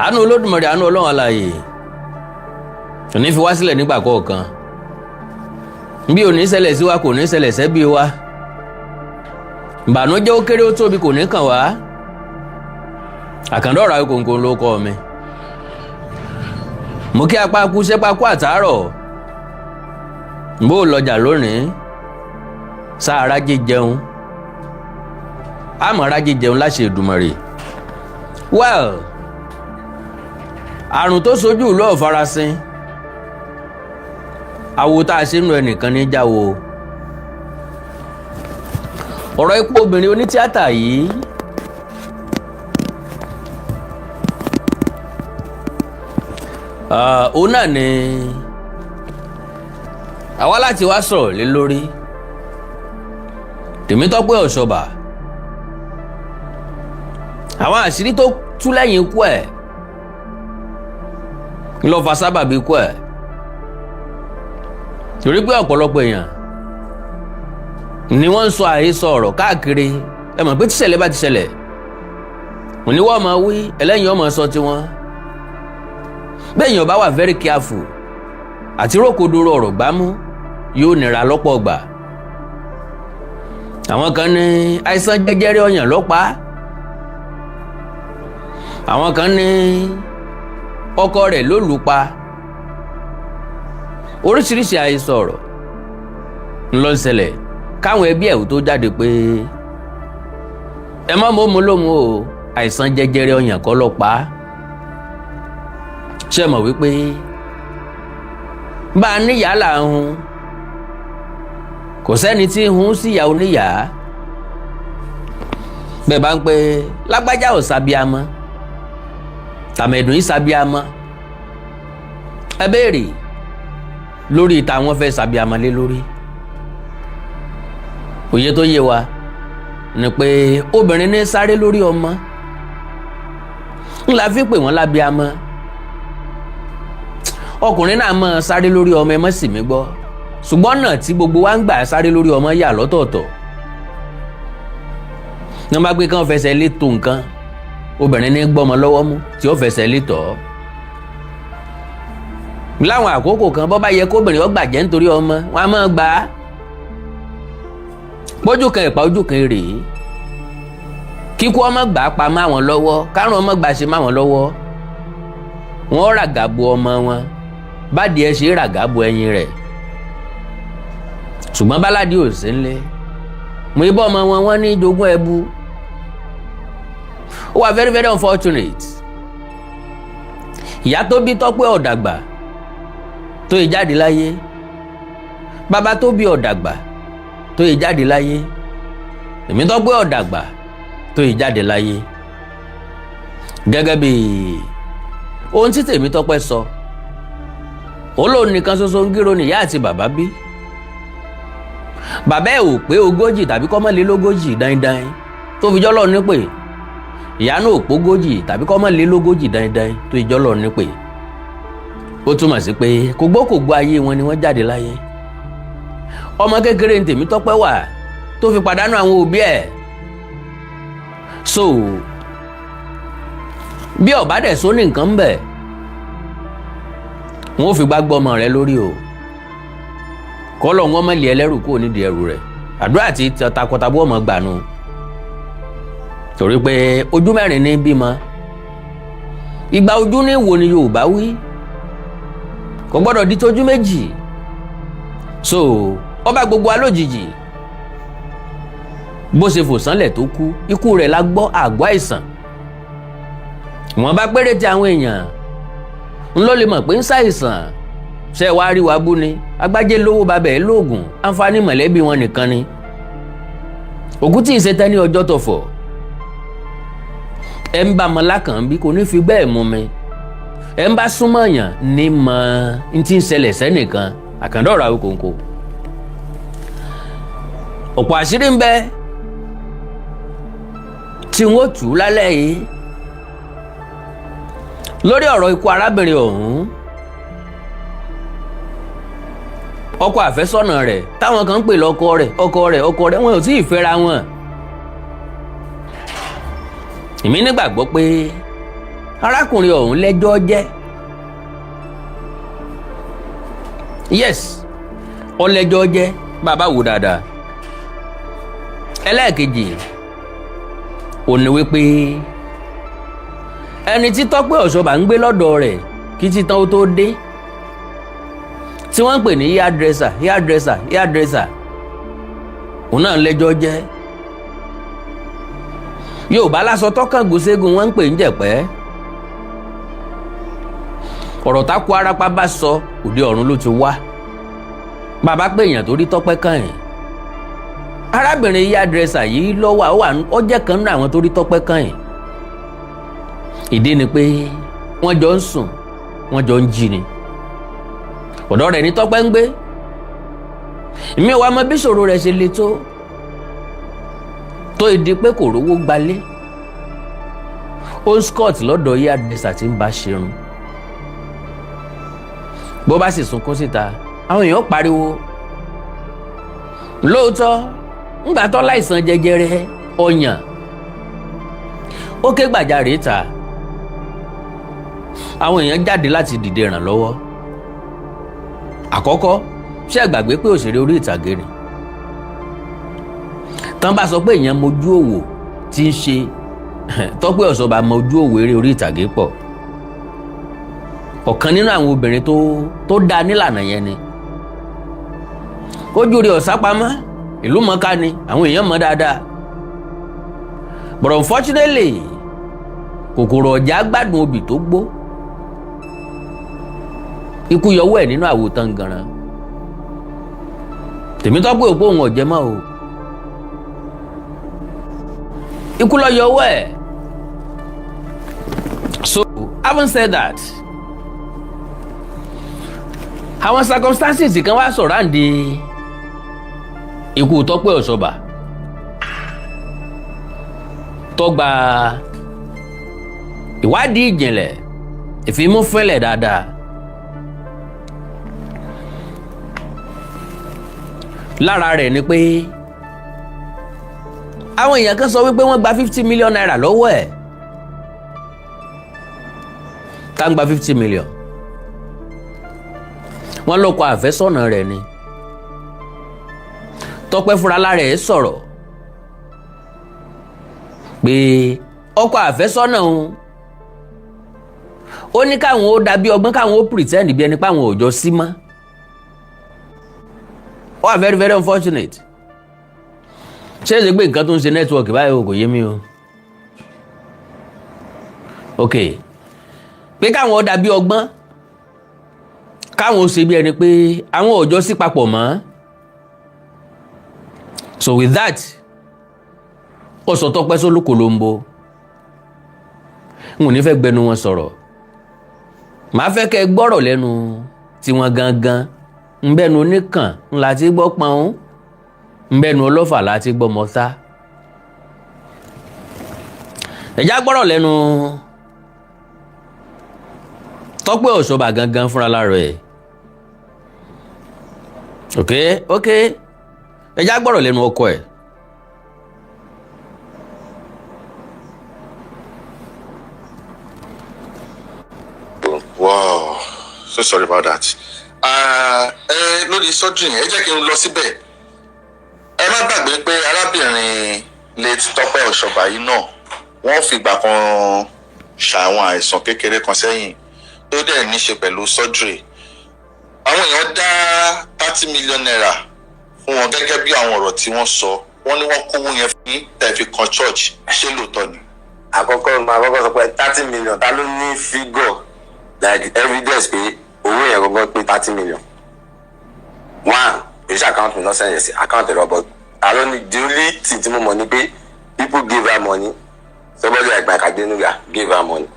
àánú Olódùmarè, àánú Ọlọ́run alààyè kò ní fi wá sílẹ̀ nígbà kọ̀ọ̀kan. Bí ò ní ṣẹlẹ̀ sí wa kò ní ṣẹlẹ̀ sẹ́bí wa. Ìbànújẹ́ ó kéré ó tóbi kò ní kàn wá. Àkàndá ọ̀rọ̀ Awikonko ló kọ́ mi. Mo kí apá kú sẹ́pá kú àtàárọ̀. Bó lọjà lónìí sáà rájé jẹun. Àmọ́ rájé jẹun láṣẹ Èdùmàrè. Well, àrùn tó sojú ìlú ọ̀farasin. Àwo tá a ṣe nù ẹnìkan ní jáwo. Ọ̀rọ̀ ikú obìnrin Oni Tiata yìí òun náà ni àwa láti wá sọ̀rọ̀ lé lórí. Tope Osoba, àwọn àṣírí tó tú lẹ́yìn ikú ẹ̀ ló fa sábàbí ikú ẹ̀. Torí pé ọ̀pọ̀lọpọ̀ èèyàn ni wọ́n ń sọ àhesọ ọ̀rọ̀ káàkiri. Ẹ mọ̀ pé tíṣẹ̀lẹ̀ bá ti ṣẹlẹ̀ òníwọ́ ọmọ wí ẹlẹ́yìn ọmọ sọ tiwọn. Bẹ́ẹ̀yàn bá wà very careful àti rókòdoro ọ̀rọ̀ gbámú yóò nira lọ́pọ̀ ọgbà. Àwọn kan ní àìsàn jẹjẹrẹ ọyàn ló pa. Àwọn kan ní ọkọ rẹ̀ ló lù pa. Oríṣiríṣi àhesọ ọ̀rọ̀ ńlọ ṣẹlẹ̀ káwọn ẹbí ẹ̀ tó jáde pé ẹ má mọ́ lómú o, àìsàn jẹjẹrẹ ọyàn kọ́ ló pa. Ṣé mọ̀ wípé bá a níyàá là ń hun, kò sẹ́ni tí ń hun síyà oníyàá. Bẹ́ẹ̀ bá ń pé lágbájá ò sábíamọ́, tàmẹ̀dùn yìí sábíamọ́, ẹ béèrè lórí ìta wọn fẹ́ sábíamọ́ lé lórí. Òye tó yé wa ni pé obìnrin ní sáré lórí ọmọ ńlá fi pè wọ́n lábíamọ́. Ọkùnrin náà máa sáré lórí ọmọ, ẹ má sì mí gbọ́, ṣùgbọ́n náà tí gbogbo wa ń gbà sáré lórí ọmọ yà lọ́tọ̀ọ̀tọ̀. Ní wọ́n bá gbé kán fẹsẹ̀ lé tó nǹkan, obìnrin ní gbọ́mọ lọ́wọ́ mú tí ó fẹsẹ̀ lé tọ̀ ọ́. Láwọn àkókò kan bọ́ bá yẹ kóbìnrin ó gbàjẹ́ nítorí ọmọ, wọn á máa gbà á. Pójú kan ìpa ojú kan rèé. Kíkú ọmọ gbà á pa má wọn lọ́wọ́, kárùn ọmọ gbà ṣe má wọn lọ́wọ́. Wọ́n ràgàbò ọmọ wọn, bádìí ẹ ṣe ràgàbò ẹyin rẹ̀. Ṣùgbọ́n báládì ò sí ńlé. Mo ibọ́ ọmọ wọn wọ́n ní jogún ẹbu. Ó wà very very unfortunate. Ìyá tó bí Tope ọ̀dàgbà tó yẹ jáde láyé. Bàbá tó bí ọ̀dàgbà tó yẹ jáde láyé. Èmi Tope ọ̀dàgbà tó yẹ jáde láyé. Gẹ́gẹ́ bí ohun tí tèmi Tope sọ, olóòn nìkan ṣoṣo ń gírò níyá àti bàbá bí. Bàbá ẹ̀ ò pé 40 tàbí kọ́mọ́lélógójì dáindáin tó fi jọ́lọ́ nípè. Ìyá náà ò pógójì tàbí kọ́mọ́lélógójì dáindáin tó fi jọ́lọ́ nípè. Ó túmọ̀ sí pé kògbókògbó ayé wọn ni wọ́n jáde láyé. Ọmọ kékeré ní tèmi Tope wà tó fi pàdánù àwọn òbí ẹ̀. So bí ọ̀bá dẹ̀ só ní nǹkan ń bẹ̀, wọ́n fi gbá gbọ́ ọmọ rẹ lórí o. Kọ́lọ̀ wọn mọ̀ lé ẹlẹ́rù kúrò nídìí ẹrù rẹ̀. Àdúrà àti takọtabo ọmọ gbànú. Torí pé ojú mẹ́rin ní bímọ. Ìgbà ojú ní wo ni Yorùbá wí. Kò gbọ́dọ̀ di tójú méjì. So ọba gbogbo alójijì. Bó ṣe fò sánlẹ̀ tó kú, ikú rẹ̀ la gbọ́ àgọ́ àìsàn. Wọ́n bá péréte àwọn èèyàn ń lọ lè mọ̀ pé ń ṣàìsàn. Ṣé wàá rí wa bú ni? Agbájé lówó babẹ̀ ẹ̀ lóògùn, àǹfààní mọ̀lẹ́bí wọn nìkan ni. Òkú tí ì ṣe tẹ́ ní ọjọ́ tọ̀fọ̀. Ẹ ń bá mọ lákàn bí kò ní fi bẹ́ẹ̀ mú mi. Ẹ ń bá súnmọ́ èèyàn ní mọ ń tí ń ṣẹlẹ̀ sẹ́nìkan. Àkàndá ọ̀rọ̀ Awikonko. Ọ̀pọ̀ àṣírí ń bẹ tí wọ́n tú lálẹ́ yìí lórí ọ̀rọ̀ ikú arábìnrin ọ̀hún. Ọkọ àfẹ́sọ́nà rẹ̀ táwọn kan ń pè lọ́kọ rẹ̀ wọn ò tí ì fẹ́ra wọn. Èmi nígbàgbọ́ pé arákùnrin ọ̀hún lẹ́jọ́ jẹ́. Yes, ọlẹ́jọ́ jẹ́ bàbá wò dáadáa. Ẹlẹ́ẹ̀kejì ò ní wípé ẹni tí Tope Osoba ń gbé lọ́dọ̀ rẹ̀ kí títan ó tó dé, tí wọ́n ń pè ní hairdresser òun náà lẹ́jọ́ jẹ́. Yorùbá lásọ tọ́kàn gòṣègùn wọ́n ń pè ń jẹ̀pẹ́. Ọ̀rọ̀ tákù arapa bá sọ òde ọ̀run ló ti wá. Bàbá pé èèyàn tó rí Tope kàn yín. Arábìnrin hairdresser yìí lọ́wọ́ ó jẹ́ kan nínú àwọn tó rí Tope kàn yín. Ìdí ni pé wọ́n jọ ń sùn, wọ́n jọ ń jí ni. Ọ̀dọ̀ rẹ̀ ní Tope ń gbé. Èmi ò wá mọ bí ìṣòro rẹ̀ ṣe le tó ìdí pé kò rówó gbalé. Ó ń scott lọ́dọ̀ hairdresser tí ń bá ṣerun. Bó bá sì sunkún síta, àwọn èèyàn pariwo. Lóòótọ́, ńgbà tó láìsàn jẹjẹrẹ ọyàn, ó ké gbàjarè ta. Àwọn èèyàn jáde láti dìde ìrànlọ́wọ́. Àkọ́kọ́, ṣé ẹ gbàgbé pé òṣèré orí ìtàgé ni? Tán bá sọ pé èèyàn mojú òwò tí ń ṣe, Tope Osoba mojú òwò eré orí ìtàgé pọ̀. Ọ̀kan nínú àwọn obìnrin tó dá nílànà yẹn ni. Ojú rẹ̀ ọ̀sápamọ́, ìlú mọ̀ọ́ká ni, àwọn èèyàn mọ̀ dáadáa. But unfortunately, kòkòrò ọ̀já gbádùn obì tó gbó. Ikú yọwọ́ ẹ̀ nínú àwòtán ganan. Tèmi Tope òpó òun ọ̀jẹ̀ mọ́ o. Ikú lọ yọwọ́ ẹ̀. So, having said that, àwọn circumstances kan wá surround ikú Tope Osoba tó gba ìwádìí ìjìnlẹ̀ ìfimúfínlẹ̀ dáadáa. Lára rẹ̀ ni pé àwọn èèyàn kan sọ wípé wọ́n gba 50 million naira lọ́wọ́ ẹ̀. Tá ń gba 50 million. Wọ́n lọ́kọ àfẹ́sọ́nà rẹ̀ ni. Tope fúnra lára ẹ̀ sọ̀rọ̀ pé ọkọ àfẹ́sọ́nà òun ó ní káwọn ó dàbí ọgbọ́n káwọn ó pretend bí ẹni páwọn ò jọ sí mọ́. Ó wà very very unfortunate. Ṣé ẹ ṣe gbé nǹkan tó ń ṣe network báyìí kò yé mi o. Ok, pé káwọn ó dàbí ọgbọ́n káwọn ó ṣe bí ẹni pé àwọn ò jọ sí papọ̀ mọ́. So with that, ó sọ Tope sólùkòlóńbó. N ò ní fẹ́ gbẹnu wọn sọ̀rọ̀. Màá fẹ́ kẹ́ gbọ́rọ̀ lẹ́nu tiwọn gangan. Ń bẹ́nu oníkàn ńlá tí gbọ́ pọ́n. Ń bẹ́nu ọlọ́fà láti gbọ́ mọ́tá. Ẹ̀já gbọ́rọ̀ lẹ́nu Tope Osoba gangan fúnra lára ẹ̀. Ok. Ẹ̀já gbọ́rọ̀ lẹ́nu ọkọ ẹ̀. Wow, so sorry about that. Lórí surgery ẹ jẹ́ kí n lọ síbẹ̀. Ẹ má gbàgbé pé arábìnrin late Tope Osoba yìí náà wọ́n fìgbà kan ṣàwọn àìsàn kékeré kan sẹ́yìn tó dẹ̀ ní ṣe pẹ̀lú surgery. Àwọn èèyàn dá 30 million naira fún wọn gẹ́gẹ́ bí àwọn ọ̀rọ̀ tí wọ́n sọ. Wọ́n ní wọ́n kówó yẹn fún yín tẹ́ fi kan church. Ṣé lóòótọ́ ni? Àkọ́kọ́ sọ pé 30 million ta ló ní figure like evidence pé owó yẹn gbọ́ngàn pé 30 million. One, èyí ṣe account mi lọ́sẹ̀ yẹn sí account ẹ̀rọ but I don't need the only thing tí mo mọ̀ ni pé people give her money. Somebody like my Kadenuga gave her money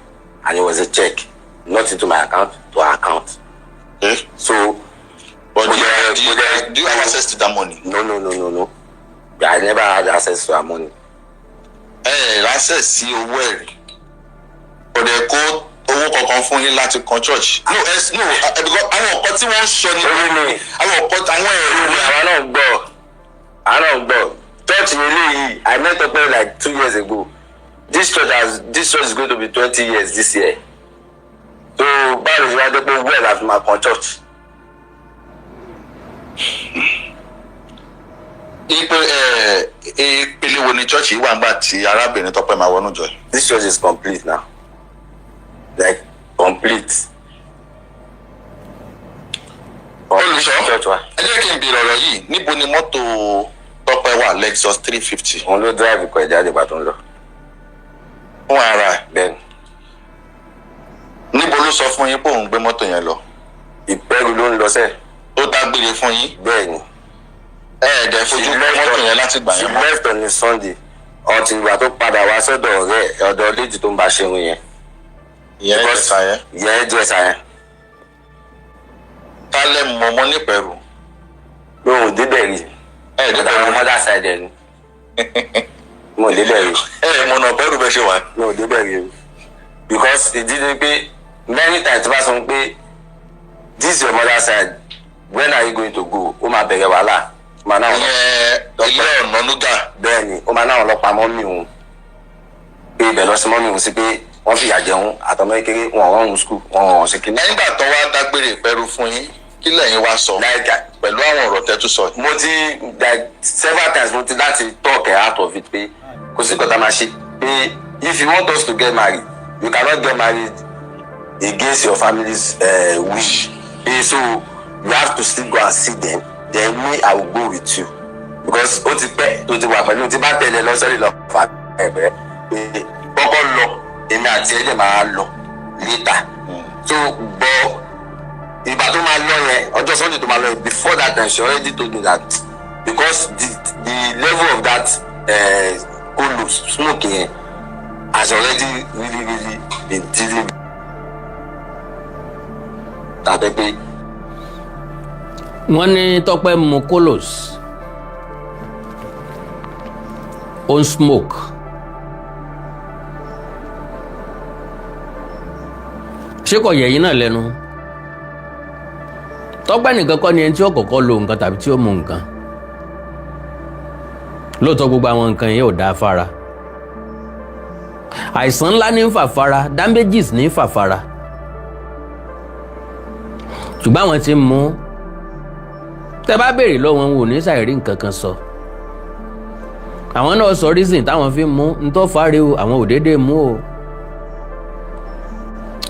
and it was a check not into my account to her account. So but do you have access to that money? No. I never had access to her money. Access sí owó ẹ̀rí. Kò dẹ̀ kó owó kankan fún yín láti kan church. No, because àwọn ọ̀pọ̀ tí wọ́n ń sọ ni àwọn ọ̀pọ̀ àwọn ẹ̀rọ ni àwọn náà gbọ́. Church eléyìí I met up like 2 years ago. this church is going to be 20 years this year. So báwo ni wọ́n á dé pé well as my con church. Ìpele wo ni church yìí wà nígbà tí arábìnrin Tọ́pẹ́ máa wọnú jọ? This church is complete now. Like complete. Olùṣọ́, ẹ jẹ́ kí n bèrè ọ̀rọ̀ yìí, níbo ni mọ́tò Tọ́pẹ́ wà Lexus 350? Òun ló drive kọ ìjáde ìgbà tó ń lọ. Fún ara ẹ̀. Bẹ́ẹ̀ni. Níbo ló sọ fún yín pé òun gbé mọ́tò yẹn lọ? Ìpẹ́rù ló ń lọ sẹ́ẹ̀. Ó dágbére fún yín? Bẹ́ẹ̀ni. Ẹ̀ẹ́dẹ̀ fojú mọ́tò yẹn láti gbà yẹn mọ́. She left on the Sunday. Ọtí ìgbà tó padà wá sọ́dọ̀ ọ̀rẹ́ ọ̀dọ̀ léjì tó ń bá ṣe irun yẹn. Ìyẹn ẹ̀jẹ̀sà yẹn? Ìyẹn ẹ̀jẹ̀sà yẹn. Tálẹ̀ mọ̀mọ́ nípẹ̀rù? Lóhùn débẹ̀ rí. Ẹ̀ẹ́dẹ̀ Ọ̀dọ̀ mother side ẹ̀ ni. Mo débẹ̀ rí. Mọ̀nà pẹ̀rù bẹ́ẹ̀ ṣe wà? Mo débẹ̀ rí. Because ìdí ni pé many times tó bá sọ pé this is your mother side, when are you going to go? Ó máa bẹ̀rẹ̀ wàhálà. Ilé ọ̀nà lúgà. Bẹ́ẹ̀ni, ó máa náà ọlọ́pàá mọ́mí òun. Pé ibẹ̀ lọ sí mọ́mí òun sí pé wọ́n fìyà jẹun àtọmọ kékeré wọn rọrùn skul wọn rọrùn sí kíní. Nígbà tó wá dágbére ìpẹ́rù fún yín, kí lẹ́yìn wá sọ? Pẹ̀lú àwọn ọ̀rọ̀ tẹ́tù sọ. Mo ti several times mo ti láti talk out of it pé kò sí kọ́tà máa ṣe pé if you want us to get married, you cannot get married against your family's wish. So you have to still go and see them. Then me, I will go with you. Because ó ti pẹ́ tó ti wà pẹ̀lú tí bá tẹ̀lé lọ́sọ̀rì lọ fà ẹ̀bẹ̀ pé kọ́kọ́ lọ èmi àti ẹ̀jẹ̀ máa lọ later. So gbọ́ ìgbà tó máa lọ yẹn ọjọ́ Sunday tó máa lọ yẹn before that time she already told me that because the level of that kolo smoke yẹn has already really been dealing tàbí pé. Wọ́n ní Tọ́pẹ́ mu kolos on smoke ṣé kò yẹ yín náà lẹ́nu? Tọ́pẹ́ nìkan kọ́ ni ẹni tí ó kọ́kọ́ lo nǹkan tàbí tí ó mu nǹkan. Lóòótọ́ gbogbo àwọn nǹkan yẹn ò dáa fara. Àìsàn ńlá ní ń fà fara, damages ní ń fà fara. Ṣùgbọ́n àwọn tí ń mú tẹ́ bá béèrè lọ́wọ́ wọn ò ní ṣàìrí nǹkan kan sọ. Àwọn náà sọ reason táwọn fi mú ń tó fáre o, àwọn ò déédéé mú o.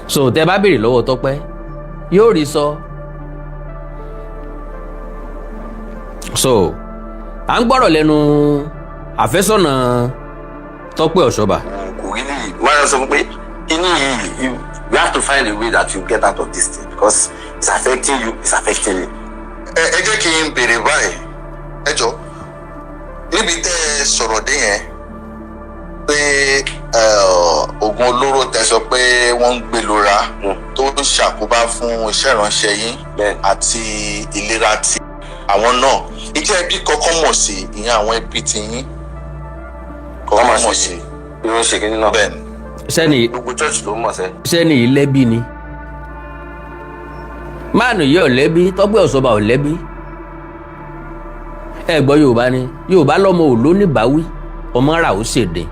So tẹ́ bá béèrè lọ́wọ́ Tọ́pẹ́ yóò rí sọ. So à ń gbọ́rọ̀ lẹ́nu àfẹ́sọ́nà Tọ́pẹ́ Osoba. Kò rí ní wọ́n sọ pé kíní yìí you have to find a way that you get out of this thing because it's affecting you, it's affecting me. Ẹ jẹ́ kí n béèrè báyìí, ẹ jọ níbi tẹ́ ẹ sọ̀rọ̀ dé yẹn pé oògùn olóró tẹ́ sọ pé wọ́n ń gbé lóra tó ń ṣàkóbá fún iṣẹ́ ìránṣẹ́ yín àti ìlera ti àwọn náà. Ìjẹ́ ẹbí kọ́kọ́ mọ̀ sí ìyẹn àwọn ẹbí ti yín kọ́kọ́ mọ̀ sí. Bí wọ́n ṣe kíní náà. Bẹ́ẹ̀ni. Sẹ́ni gbogbo church ló mọ̀ sẹ́. Sẹ́ni ìlẹ́bí ni. Máànù yìí ò lẹ́bí, Tọ́pẹ́ Osoba ò lẹ́bí. Ẹ gbọ́ Yorùbá ni, Yorùbá lọ́mọ ò ló níbàáwí, ọmọ rà ó ṣèdè.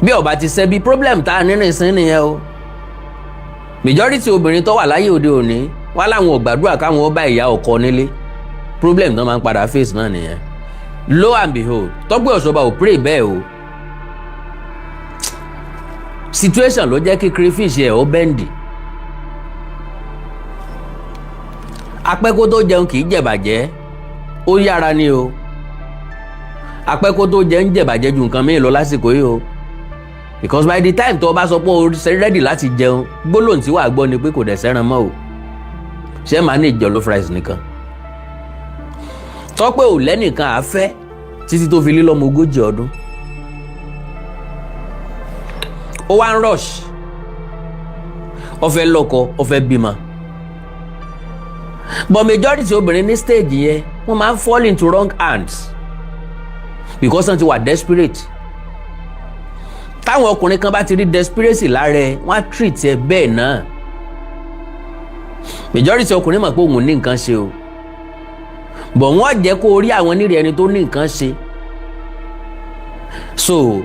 Bí ọba ti ṣẹbi problem tá a nínú ìsín nìyẹn o. Majority obìnrin tó wà láyé òde òní wá láwọn ò gbàdúrà káwọn ó bá ìyá ọkọ nílé. Problem tó máa ń padà face náà nìyẹn. Lo and behold, Tọ́pẹ́ Osoba ò pray bẹ́ẹ̀ o. Situation ló jẹ́ kí crayfish ẹ̀ ó bẹ́ǹdì. Apẹ́kó tó jẹun kì í jẹ̀bàjẹ́, ó yára ni o. Apẹ́kó tó jẹ ń jẹ̀bàjẹ́ ju nǹkan mìíràn lọ lásìkò yìí o. Because by the time tó o bá sọ pé o ready láti jẹun, gbólóhùn tí wàá gbọ́ ni pé kò dẹ̀ sẹ́ran mọ́ o. Ṣé màá ní jollof rice nìkan? Tọ́pẹ́ ò lẹ́nìkan àfẹ́ títí tó fi lé lọ́mọ 40 ọdún. Ó wá ń rush. Ó fẹ́ lọ́kọ, ó fẹ́ bímọ. But majority obìnrin ní stage yẹn wọ́n máa ń fall into wrong hands because wọ́n ti wà desperate. Táwọn ọkùnrin kan bá ti rí desperation lára ẹ wọ́n á treat ẹ bẹ́ẹ̀ náà. Majority ọkùnrin mọ̀ pé òun ní nǹkan ṣe o, but wọ́n jẹ́ kó rí àwọn nírì ẹni tó ní nǹkan ṣe. So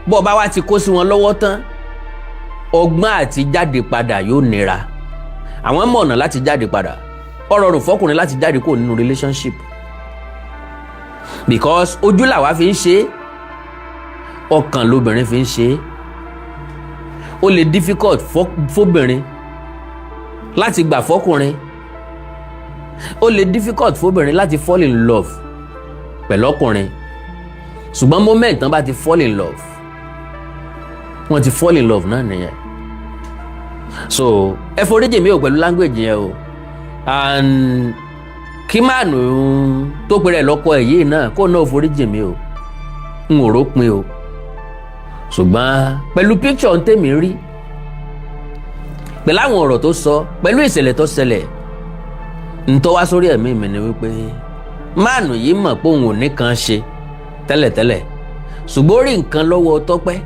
bó bá wá ti kó sí wọn lọ́wọ́ tán ọgbọ́n àti jáde padà yóò nira. Àwọn mọ̀ ọ̀nà láti jáde padà. Ó rọrùn fọ́kùnrin láti jáde kúrò nínú relationship because ojú làwa fi ń ṣe, ọkàn lobìnrin fi ń ṣe. Ó lè difficult fóbìnrin láti gbà fọ́kùnrin. Ó lè difficult fóbìnrin láti fall in love pẹ̀lú ọkùnrin. Ṣùgbọ́n moment tán bá ti fall in love, wọ́n ti fall in love náà nìyẹn. So ẹ foríjì mi ò pẹ̀lú language yẹn o, and kí máàlù tó pe rẹ̀ lọ́kọ ẹ̀ yìí náà kó náà foríjì mi o, n ò rópin o. Ṣùgbọ́n pẹ̀lú picture ń tèmi rí, pẹ̀lú àwọn ọ̀rọ̀ tó sọ, pẹ̀lú ìṣẹ̀lẹ̀ tó ṣẹlẹ̀, ń tó wá sórí ẹ̀mí mi ni wípé máàlù yìí mọ̀ pé òun ò ní kan ṣe tẹ́lẹ̀tẹ́lẹ̀, ṣùgbọ́n ó rí nǹkan lọ́wọ́ Tọ́pẹ́.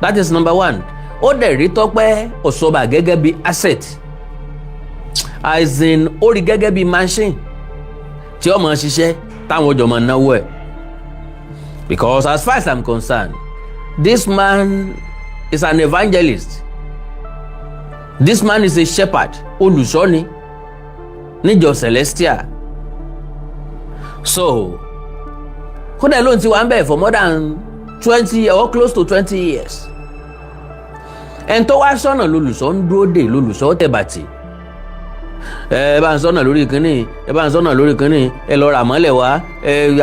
That is number one. Ó dẹ̀ rí Tope Osoba gẹ́gẹ́ bí asset, as in ó rí gẹ́gẹ́ bí machine tí ó máa ṣiṣẹ́ táwọn ọjọ́ máa náwó ẹ̀. Because as far as I'm concerned, this man is an evangelist. This man is a shepherd, olùṣọ́ni níjọ Celestial. So kódà lóun ti wà ń bẹ̀ for more than 20 or close to 20 years. Ẹn tó wá sọ́nà lolùṣọ́ ń dúró dè, lolùṣọ́ tẹ̀bàtì. Ẹ bá ń sọ́nà lórí kínní, ẹ bá ń sọ́nà lórí kínní, ẹ lọ rà mọ́lẹ̀ wá,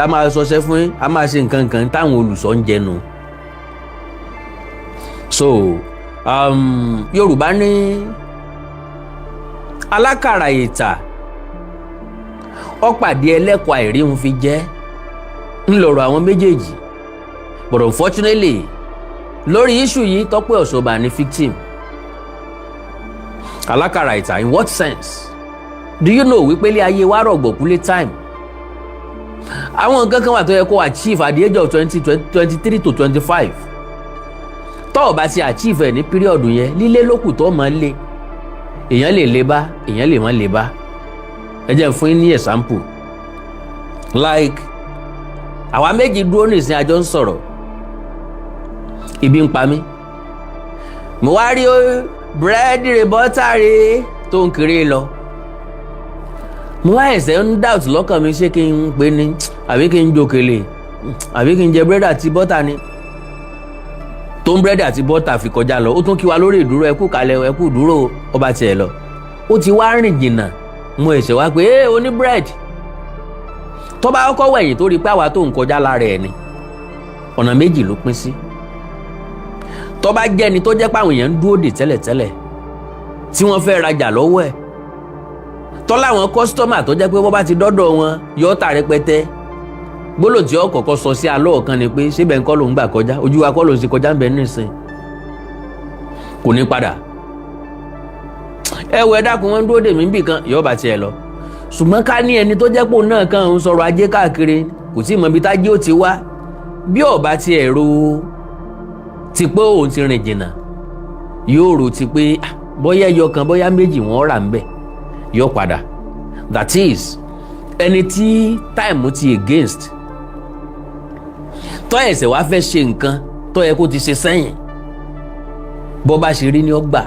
a máa sọṣẹ́ fún yín, a máa ṣe nǹkan kan táwọn olùṣọ́ ń jẹnu. So Yorùbá ní alákàrà ìtà ọ̀pàdé ẹlẹ́kọ̀ọ́ àìríhun fi jẹ́ ńlọrọ̀ àwọn méjèèjì. But unfortunately lórí issue yìí Tope Osoba ni victim. Alákàrà ìtà in what sense? Do you know wípé ilé ayé wa rọ̀gbọ̀kúlé time? Àwọn nǹkan kan wà tó yẹ kó achieve at the age of 23 to 25. Tó o bá ti achieve ẹ̀ ní píríọ̀dù yẹn, lílé lókù tó máa lé. Èèyàn lè lé bá, èèyàn lè má lé bá. Ẹ jẹ́ n fún yín ní example. Like àwa méjì dúró nísìnyí àjọ ń sọ̀rọ̀. Ibi ń pa mí. Mo wá rí búrẹ́dì rẹ̀ bọ́tà rẹ̀ tó ń kiri lọ. Mo wá ẹ̀sẹ̀ ń doubt lọ́kàn mi ṣé kí n pè ní àbí kí n jòkèlè àbí kí n jẹ búrẹ́dì àti bọ́tà ni. Tó ń búrẹ́dì àti bọ́tà fi kọjá lọ, ó tún kí wa lórí ìdúró, ẹ kú kalẹ̀, ẹ kú dúró, ọba tiẹ̀ lọ. Ó ti wá rìn jìnnà, mo ẹ̀sẹ̀ wá pé oní búrẹ́dì. Tó bá kọ́kọ́ wẹ̀yìn tó rí pé àwa tó ń kọjá lára ẹ̀ ni, ọ̀nà méjì ló pín sí. Tó bá jẹ́ ni tó jẹ́ pé àwọn èèyàn ń dúró dè tẹ́lẹ̀tẹ́lẹ̀ tí wọ́n fẹ́ rajà lọ́wọ́ ẹ̀, tó láwọn kọ́sítọ́mà tó jẹ́ pé wọ́n bá ti dọ́dọ̀ wọn yóò tà rẹpẹtẹ. Gbólóhùn tí ó kọ́kọ́ sọ sí alọ́ ọ̀kan ni pé síbẹ̀ ńkọ́ ló ń gbà kọjá, ojú wa kọ́ ló ń ṣe kọjá ń bẹ nísìn, kò ní padà. Ẹ wọ ẹ dákun, wọn ń dúró dè mí bì kan, yóò bá tiẹ̀ lọ. Ṣùgbọ́n ká ní ẹni tó jẹ́ pé òun náà kan ń sọ̀rọ̀ ajé káàkiri, kò tí ì mọ ibi tájé ó ti wá, bí ọba tiẹ̀ ro ti pé òun ti rìn jìnnà, yóò rò ti pé bóyá ẹyọ kan bóyá méjì wọ́n rà ń bẹ̀, yóò padà. That is ẹni tí time ti against, tó ẹ̀sẹ̀ wá fẹ́ ṣe nǹkan tó yẹ kó ti ṣe sẹ́yìn, bó bá ṣe rí ni ó gbà.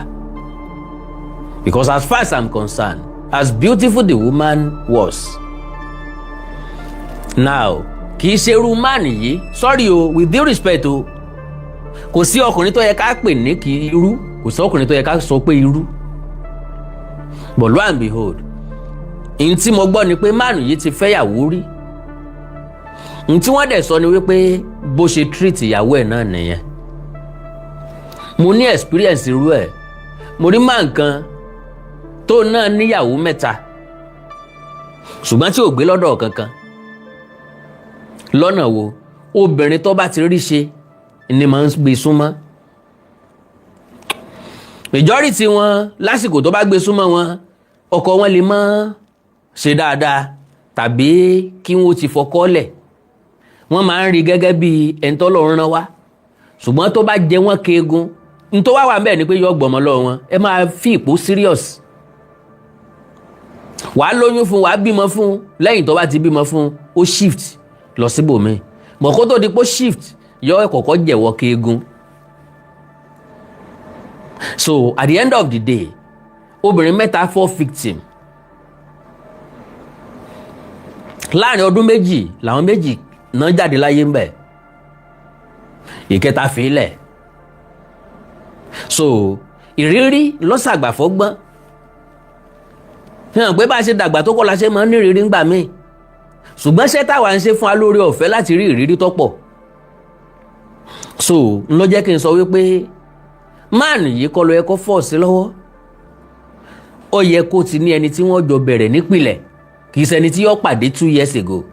Because as far as I'm concerned, as beautiful the woman was, now kì í ṣe irú man yìí, sorry o, with due respect o, kò sí ọkùnrin tó yẹ ká pè ní kì í irú, kò sí ọkùnrin tó yẹ ká sọ pé irú. But lo and behold, n tí mo gbọ́ ni pé man yìí ti fẹ́yàwó rí. N tí wọ́n dẹ̀ sọ ni wípé bó ṣe treat ìyàwó ẹ̀ náà nìyẹn. Mo ní experience irú ẹ̀. Mo rí man kan tó náà níyàwó mẹ́ta, ṣùgbọ́n tí ò gbé lọ́dọ̀ kankan. Lọ́nà wo? Obìnrin tó bá ti rí ṣe ni máa ń gbé súnmọ́. Majority wọn lásìkò tó bá gbé súnmọ́ wọn, ọkọ wọn lè má ṣe dáadáa tàbí kí wọ́n ti fọkọ́lẹ̀. Wọ́n máa ń rí gẹ́gẹ́ bí ẹni t'Ọlọ́run rán wá. Ṣùgbọ́n tó bá jẹ wọ́n keegun, n tó wà ńbẹ̀ ni pé yọ gbọ̀mọ́ lọ́wọ́ wọn. Ẹ máa fi ipò serious. Wàá lóyún fún, wàá bímọ fún, lẹ́yìn tó bá ti bímọ fún, ó shift lọ síbòmíì. Mọ̀ kó tó di pé shift yọ kọ́kọ́ jẹ̀wọ́ keegun. So at the end of the day obìnrin mẹ́ta fall victim. Láàrin ọdún méjì làwọn méjì náà jáde láyé ń bẹ̀, ìkẹta fìlẹ̀. So ìrírí lọ́sàgbàfọ́gbọ́n fi hàn pé bá a ṣe dàgbà tó kọ́ la ṣe máa ń ní ìrírí ńgbà míì, ṣùgbọ́n ṣé táwa ń ṣe fún wa lórí ọ̀fẹ́ láti rí ìrírí tó pọ̀. So ń lọ jẹ́ kí n sọ wípé máàlù yìí kọ́ ló yẹ kó fọ́ sí lọ́wọ́. Ó yẹ kó ti ní ẹni tí wọ́n jọ bẹ̀rẹ̀ nípìnlẹ̀, kì í ṣẹni tí yóò pàdé 2 years ago.